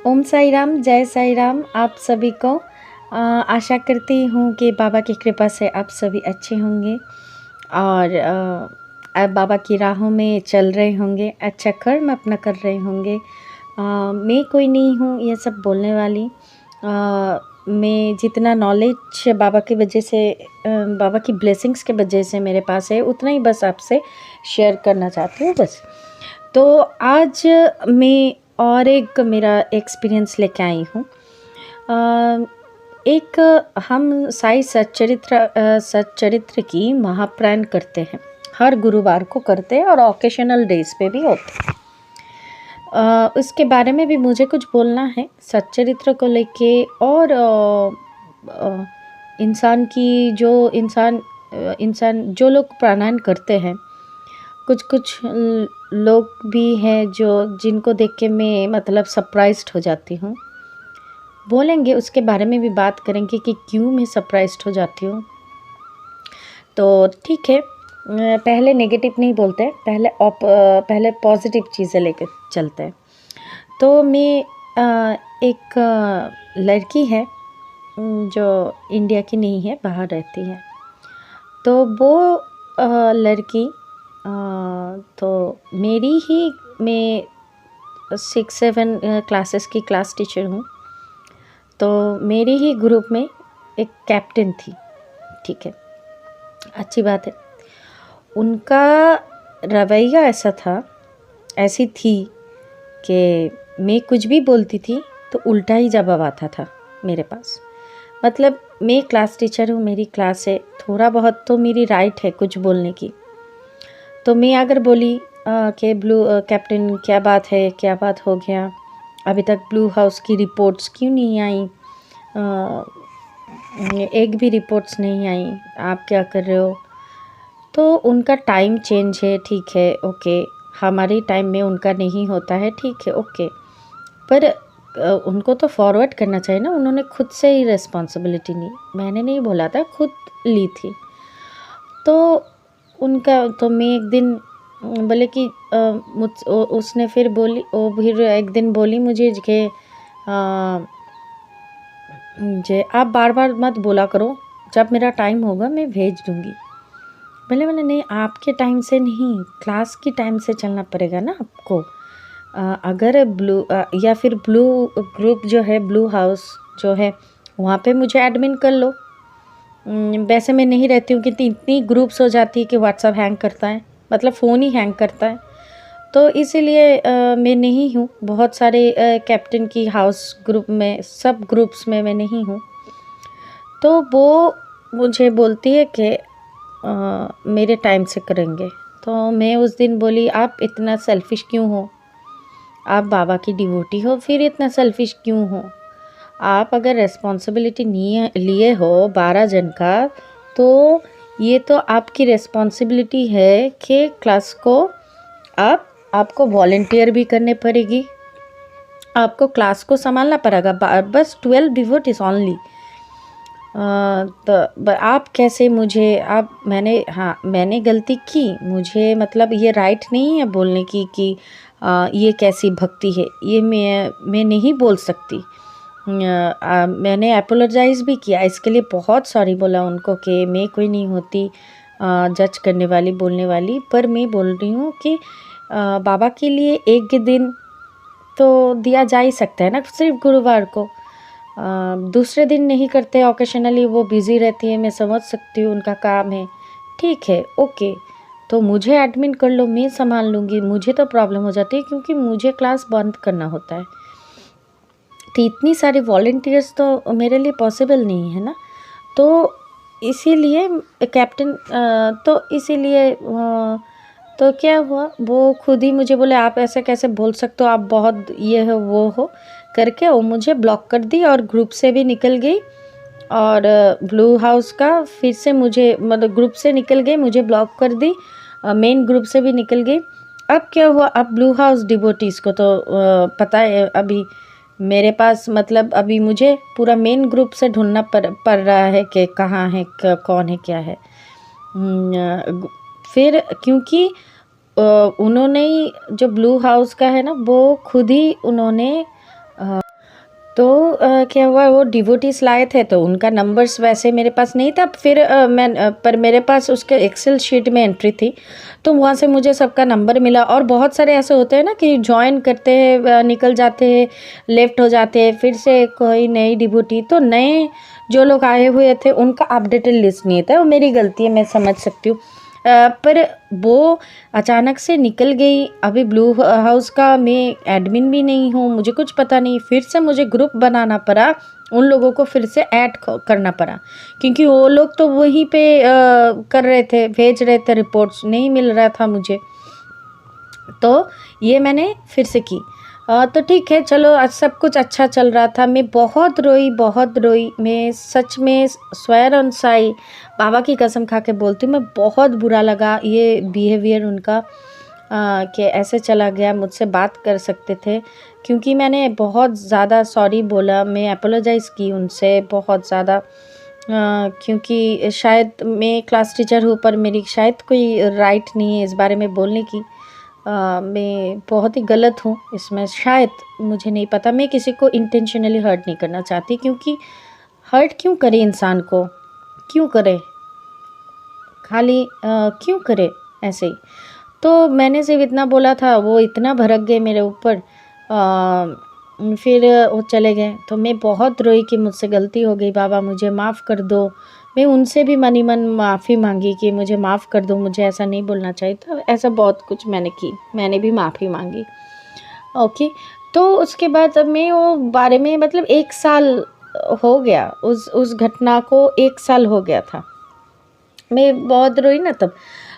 ओम साई राम, जय साई राम आप सभी को। आशा करती हूँ कि बाबा की कृपा से आप सभी अच्छे होंगे और आप बाबा की राहों में चल रहे होंगे, अच्छा कर्म अपना कर रहे होंगे। मैं कोई नहीं हूँ ये सब बोलने वाली। मैं जितना नॉलेज बाबा की वजह से, बाबा की ब्लेसिंग्स के वजह से मेरे पास है, उतना ही बस आपसे शेयर करना चाहती हूँ बस। तो आज मैं और एक मेरा एक्सपीरियंस लेके आई हूँ। एक हम साई सच्चरित्र की महाप्राण करते हैं, हर गुरुवार को करते हैं और ओकेशनल डेज पे भी होते हैं। उसके बारे में भी मुझे कुछ बोलना है सच्चरित्र को लेके। और इंसान की जो इंसान जो लोग प्राणायाम करते हैं, कुछ लोग भी हैं जो जिनको देख के मैं मतलब सरप्राइज्ड हो जाती हूँ। बोलेंगे उसके बारे में भी बात करेंगे कि क्यों मैं सरप्राइज्ड हो जाती हूँ। तो ठीक है, पहले नेगेटिव नहीं बोलते, पहले पॉजिटिव चीज़ें लेकर चलते हैं। तो मैं एक लड़की है जो इंडिया की नहीं है, बाहर रहती है। तो वो लड़की तो मैं 6-7 क्लासेस की क्लास टीचर हूँ। तो मेरी ही ग्रुप में एक कैप्टन थी, ठीक है, अच्छी बात है। उनका रवैया ऐसी थी कि मैं कुछ भी बोलती थी तो उल्टा ही जवाब आता था मेरे पास। मतलब मैं क्लास टीचर हूँ, मेरी क्लास है, थोड़ा बहुत तो मेरी राइट है कुछ बोलने की। तो मैं अगर बोली कि कैप्टन क्या बात है, क्या बात हो गया, अभी तक ब्लू हाउस की रिपोर्ट्स क्यों नहीं आई, एक भी रिपोर्ट्स नहीं आई, आप क्या कर रहे हो। तो उनका टाइम चेंज है, ठीक है, ओके, हमारे टाइम में उनका नहीं होता है, ठीक है, ओके, पर उनको तो फॉरवर्ड करना चाहिए ना। उन्होंने खुद से ही रिस्पॉन्सिबिलिटी ली, मैंने नहीं बोला था, खुद ली थी। तो उनका तो मैं एक दिन बोले कि उसने फिर बोली, वो फिर एक दिन बोली मुझे कि आप बार बार मत बोला करो, जब मेरा टाइम होगा मैं भेज दूँगी। मैंने नहीं, आपके टाइम से नहीं, क्लास की टाइम से चलना पड़ेगा ना आपको। अगर या फिर ब्लू ग्रुप जो है, ब्लू हाउस जो है, वहाँ पे मुझे एडमिन कर लो। वैसे मैं नहीं रहती हूँ कि इतनी ग्रुप्स हो जाती है कि व्हाट्सएप हैंग करता है, मतलब फ़ोन ही हैंग करता है। तो इसीलिए मैं नहीं हूँ बहुत सारे कैप्टन की हाउस ग्रुप में, सब ग्रुप्स में मैं नहीं हूँ। तो वो मुझे बोलती है कि मेरे टाइम से करेंगे। तो मैं उस दिन बोली, आप इतना सेल्फिश क्यों हो, आप बाबा की डिवोटी हो, फिर इतना सेल्फिश क्यों हो। आप अगर रिस्पॉन्सिबिलिटी लिए हो 12 जन का, तो ये तो आपकी रिस्पॉन्सिबिलिटी है कि क्लास को आपको वॉलंटियर भी करने पड़ेगी, आपको क्लास को संभालना पड़ेगा। बस 12 डिवोटीज ओनली। तो आप कैसे मुझे मैंने गलती की, मुझे मतलब ये राइट नहीं है बोलने की कि ये कैसी भक्ति है, ये मैं नहीं बोल सकती। मैंने अपोलोजाइज़ भी किया, इसके लिए बहुत सॉरी बोला उनको कि मैं कोई नहीं होती जज करने वाली, बोलने वाली। पर मैं बोल रही हूँ कि बाबा के लिए एक दिन तो दिया जा ही सकता है ना, सिर्फ गुरुवार को। दूसरे दिन नहीं करते, ओकेशनली वो बिज़ी रहती है, मैं समझ सकती हूँ, उनका काम है, ठीक है, ओके। तो मुझे एडमिन कर लो, मैं संभाल लूँगी। मुझे तो प्रॉब्लम हो जाती है क्योंकि मुझे क्लास बंद करना होता है। तो इतनी सारी वॉलंटियर्स तो मेरे लिए पॉसिबल नहीं है ना। तो इसीलिए कैप्टन तो इसीलिए तो क्या हुआ, वो खुद ही मुझे बोले, आप ऐसे कैसे बोल सकते हो, आप बहुत ये हो वो हो करके वो मुझे ब्लॉक कर दी और ग्रुप से भी निकल गई। और ब्लू हाउस का फिर से मुझे मतलब ग्रुप से निकल गई, मुझे ब्लॉक कर दी, मेन ग्रुप से भी निकल गई। अब क्या हुआ, अब ब्लू हाउस डिवोटीज़ को तो पता है, अभी मेरे पास मतलब अभी मुझे पूरा मेन ग्रुप से ढूंढना पड़ रहा है कि कहाँ है, कौन है, क्या है। फिर क्योंकि उन्होंने ही, जो ब्लू हाउस का है ना, वो खुद ही उन्होंने तो क्या हुआ, वो डिवोटीज लाए थे तो उनका नंबर्स वैसे मेरे पास नहीं था। फिर पर मेरे पास उसके एक्सेल शीट में एंट्री थी, तो वहाँ से मुझे सबका नंबर मिला। और बहुत सारे ऐसे होते हैं ना कि ज्वाइन करते हैं, निकल जाते हैं, लेफ्ट हो जाते हैं, फिर से कोई नई डिवोटी। तो नए जो लोग आए हुए थे उनका अपडेटेड लिस्ट नहीं था। वो मेरी गलती है, मैं समझ सकती हूँ। पर वो अचानक से निकल गई। अभी ब्लू हाउस का मैं एडमिन भी नहीं हूँ, मुझे कुछ पता नहीं। फिर से मुझे ग्रुप बनाना पड़ा, उन लोगों को फिर से ऐड करना पड़ा, क्योंकि वो लोग तो वहीं पे कर रहे थे, भेज रहे थे रिपोर्ट्स, नहीं मिल रहा था मुझे। तो ये मैंने फिर से की। तो ठीक है, चलो आज सब कुछ अच्छा चल रहा था। मैं बहुत रोई, बहुत रोई। मैं सच में स्वेयर ऑन साई, बाबा की कसम खा के बोलती हूँ, मैं बहुत बुरा लगा ये बिहेवियर उनका, कि ऐसे चला गया। मुझसे बात कर सकते थे, क्योंकि मैंने बहुत ज़्यादा सॉरी बोला, मैं अपोलोजाइज़ की उनसे बहुत ज़्यादा। क्योंकि शायद मैं क्लास टीचर हूँ, पर मेरी शायद कोई राइट नहीं है इस बारे में बोलने की। मैं बहुत ही गलत हूँ इसमें, शायद, मुझे नहीं पता। मैं किसी को इंटेंशनली हर्ट नहीं करना चाहती, क्योंकि हर्ट क्यों करे इंसान को, क्यों करे, खाली क्यों करे ऐसे ही। तो मैंने सिर्फ इतना बोला था, वो इतना भड़क गए मेरे ऊपर। फिर वो चले गए। तो मैं बहुत रोई कि मुझसे गलती हो गई, बाबा मुझे माफ़ कर दो। मैं उनसे भी मनी मन माफ़ी मांगी कि मुझे माफ़ कर दो, मुझे ऐसा नहीं बोलना चाहिए था। ऐसा बहुत कुछ मैंने की, मैंने भी माफ़ी मांगी। ओके। तो उसके बाद अब मैं वो बारे में, मतलब 1 साल हो गया, उस घटना को 1 साल हो गया था। मैं बहुत रोई ना तब।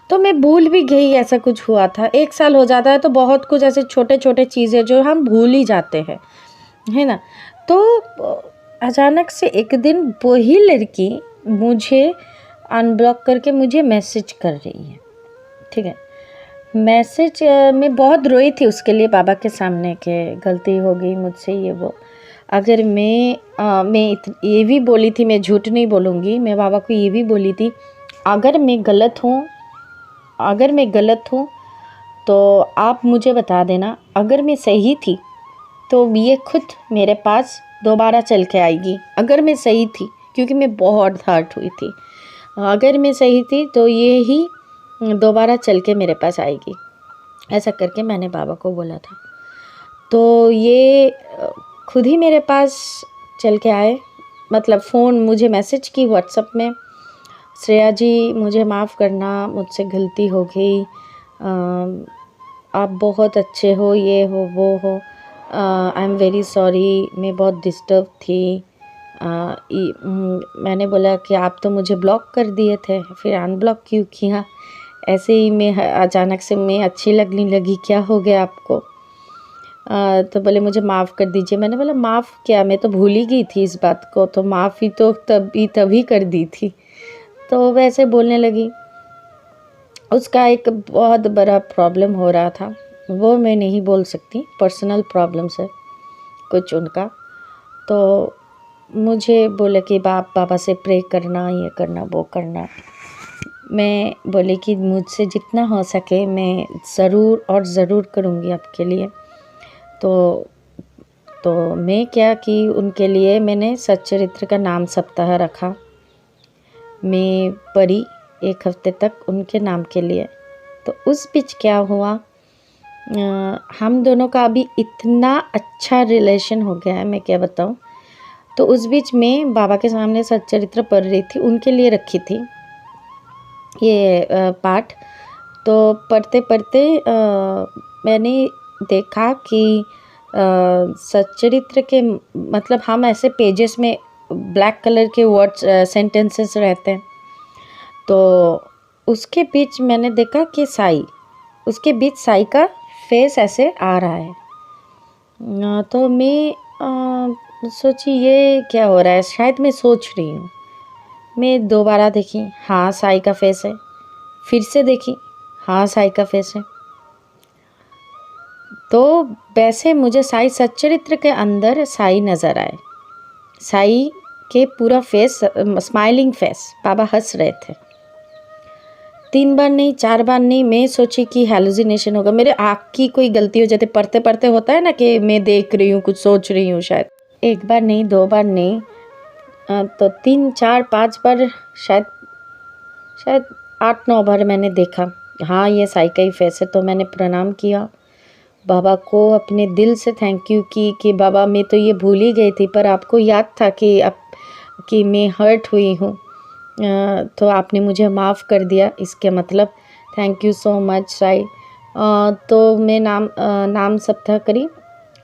तो मैं भूल भी गई ऐसा कुछ हुआ था। 1 साल हो जाता है तो बहुत कुछ ऐसे छोटे-छोटे चीज़ें जो हम भूल ही जाते हैं, है ना? तो अचानक से एक दिन वही लड़की मुझे अनब्लॉक करके मुझे मैसेज कर रही है, ठीक है? मैसेज मैं बहुत रोई थी उसके लिए बाबा के सामने, कि गलती हो गई मुझसे, ये वो। अगर मैं ये भी बोली थी, मैं झूठ नहीं बोलूँगी, मैं बाबा को ये भी बोली थी, अगर मैं गलत हूँ तो आप मुझे बता देना। अगर मैं सही थी तो ये खुद मेरे पास दोबारा चल के आएगी। अगर मैं सही थी, क्योंकि मैं बहुत हर्ट हुई थी, अगर मैं सही थी तो ये ही दोबारा चल के मेरे पास आएगी। ऐसा करके मैंने बाबा को बोला था। तो ये खुद ही मेरे पास चल के आए, मतलब फ़ोन, मुझे मैसेज की व्हाट्सएप में, श्रेया जी मुझे माफ़ करना, मुझसे गलती हो गई, आप बहुत अच्छे हो, ये हो वो हो, आई एम वेरी सॉरी, मैं बहुत डिस्टर्ब थी। मैंने बोला कि आप तो मुझे ब्लॉक कर दिए थे, फिर अनब्लॉक क्यों किया? ऐसे ही मैं अचानक से मैं अच्छी लगने लगी, क्या हो गया आपको? तो बोले मुझे माफ़ कर दीजिए। मैंने बोला माफ़ क्या, मैं तो भूल ही गई थी इस बात को, तो माफ़ी तो तभी कर दी थी। तो वैसे बोलने लगी। उसका एक बहुत बड़ा प्रॉब्लम हो रहा था, वो मैं नहीं बोल सकती, पर्सनल प्रॉब्लम्स है कुछ उनका। तो मुझे बोले कि बाबा से प्रे करना, ये करना, वो करना। मैं बोली कि मुझसे जितना हो सके मैं ज़रूर और ज़रूर करूँगी आपके लिए। तो मैं क्या कि उनके लिए मैंने सच्चरित्र का नाम सप्ताह रखा। मैं पढ़ी 1 हफ्ते तक उनके नाम के लिए। तो उस बीच क्या हुआ, हम दोनों का अभी इतना अच्छा रिलेशन हो गया है, मैं क्या बताऊँ। तो उस बीच मैं बाबा के सामने सच्चरित्र पढ़ रही थी, उनके लिए रखी थी ये पाठ। तो पढ़ते पढ़ते मैंने देखा कि सच्चरित्र के, मतलब हम ऐसे पेजेस में ब्लैक कलर के वर्ड्स, सेंटेंसेस रहते हैं। तो उसके बीच मैंने देखा कि उसके बीच साई का फेस ऐसे आ रहा है। तो मैं सोची ये क्या हो रहा है, शायद मैं सोच रही हूँ। मैं दोबारा देखी, हाँ साई का फेस है। फिर से देखी, हाँ साई का फेस है। तो वैसे मुझे साई सच्चरित्र के अंदर साई नज़र आए, साई के पूरा फेस, स्माइलिंग फेस, बाबा हंस रहे थे। 3 बार नहीं, 4 बार नहीं, मैं सोची कि हेलुसिनेशन होगा, मेरे आँख की कोई गलती हो जाती, पढ़ते पढ़ते होता है ना कि मैं देख रही हूँ, कुछ सोच रही हूँ शायद। एक बार नहीं, 2 बार नहीं, तो 3, 4, 5 बार, शायद 8-9 बार मैंने देखा। हाँ, ये साइकिल फेस है। तो मैंने प्रणाम किया, बाबा को अपने दिल से थैंक यू की कि बाबा मैं तो ये भूल ही गई थी, पर आपको याद था कि मैं हर्ट हुई हूँ, तो आपने मुझे माफ़ कर दिया, इसके मतलब thank you so much Sai. तो मैं नाम सप्ताह करी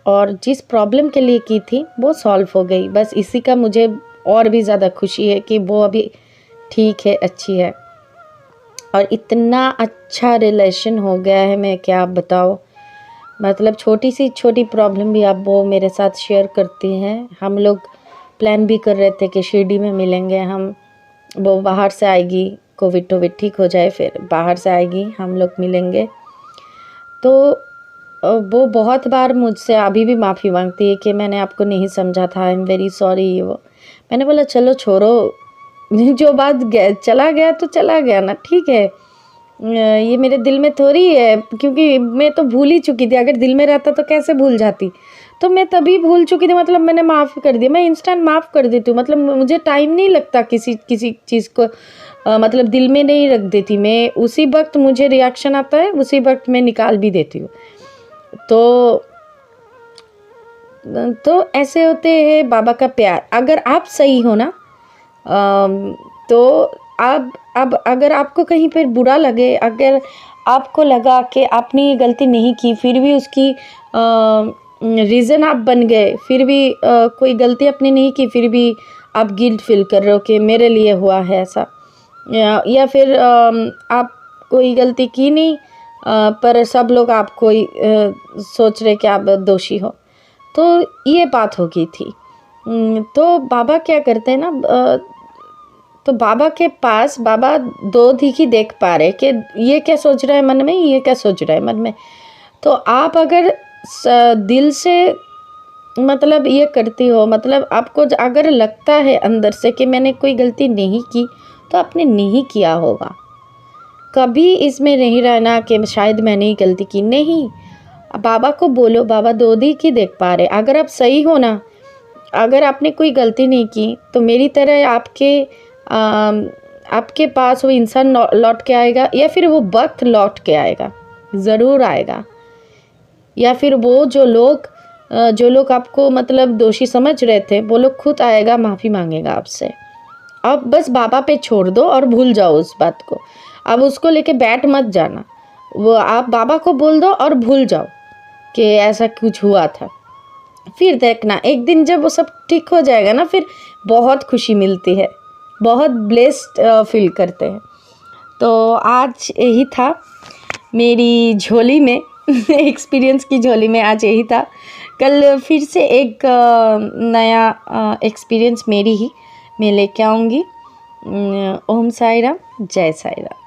और जिस प्रॉब्लम के लिए की थी वो सॉल्व हो गई। बस इसी का मुझे और भी ज़्यादा खुशी है कि वो अभी ठीक है, अच्छी है, और इतना अच्छा रिलेशन हो गया है, मैं क्या बताऊँ। मतलब छोटी सी छोटी प्रॉब्लम भी आप वो मेरे साथ शेयर करती हैं। हम लोग प्लान भी कर रहे थे कि शिरडी में मिलेंगे हम, वो बाहर से आएगी, कोविड ठीक हो जाए फिर बाहर से आएगी, हम लोग मिलेंगे। तो वो बहुत बार मुझसे अभी भी माफ़ी मांगती है कि मैंने आपको नहीं समझा था, आई एम वेरी सॉरी। वो मैंने बोला चलो छोड़ो, जो बात चला गया तो चला गया ना, ठीक है। ये मेरे दिल में थोड़ी है, क्योंकि मैं तो भूल ही चुकी थी। अगर दिल में रहता तो कैसे भूल जाती। तो मैं तभी भूल चुकी थी, मतलब मैंने माफ़ कर दिया। मैं इंस्टेंट माफ़ कर देती हूँ, मतलब मुझे टाइम नहीं लगता किसी चीज़ को, मतलब दिल में नहीं रख देती मैं। उसी वक्त मुझे रिएक्शन आता है, उसी वक्त मैं निकाल भी देती हूँ। तो ऐसे होते हैं बाबा का प्यार। अगर आप सही हो ना, तो अब अगर आपको कहीं पर बुरा लगे, अगर आपको लगा कि आपने ये गलती नहीं की, फिर भी उसकी रीज़न आप बन गए, फिर भी कोई गलती आपने नहीं की, फिर भी आप गिल्ट फील कर रहे हो कि मेरे लिए हुआ है ऐसा, या फिर आप कोई गलती की नहीं, पर सब लोग आपको सोच रहे कि आप दोषी हो, तो ये बात हो गई थी। तो बाबा क्या करते हैं ना, तो बाबा के पास बाबा दो दिख ही देख पा रहे कि ये क्या सोच रहा है मन में, ये क्या सोच रहा है मन में। तो आप अगर दिल से मतलब ये करती हो, मतलब आपको अगर लगता है अंदर से कि मैंने कोई गलती नहीं की, तो आपने नहीं किया होगा। कभी इसमें नहीं रहना कि शायद मैंने ही गलती की, नहीं। बाबा को बोलो, बाबा दो दिख ही देख पा रहे। अगर आप सही हो ना, अगर आपने कोई गलती नहीं की, तो मेरी तरह आपके पास वो इंसान लौट के आएगा, या फिर वो वक्त लौट के आएगा, ज़रूर आएगा। या फिर वो जो लोग आपको मतलब दोषी समझ रहे थे, वो लोग खुद आएगा, माफ़ी मांगेगा आपसे। अब बस बाबा पे छोड़ दो और भूल जाओ उस बात को। अब उसको लेके बैठ मत जाना, वो आप बाबा को बोल दो और भूल जाओ कि ऐसा कुछ हुआ था। फिर देखना एक दिन जब वो सब ठीक हो जाएगा ना, फिर बहुत खुशी मिलती है, बहुत ब्लेस्ड फील करते हैं। तो आज यही था मेरी झोली में एक्सपीरियंस की झोली में आज यही था। कल फिर से एक नया एक्सपीरियंस मेरी ही मैं लेके आऊँगी। ओम साई राम, जय साई राम।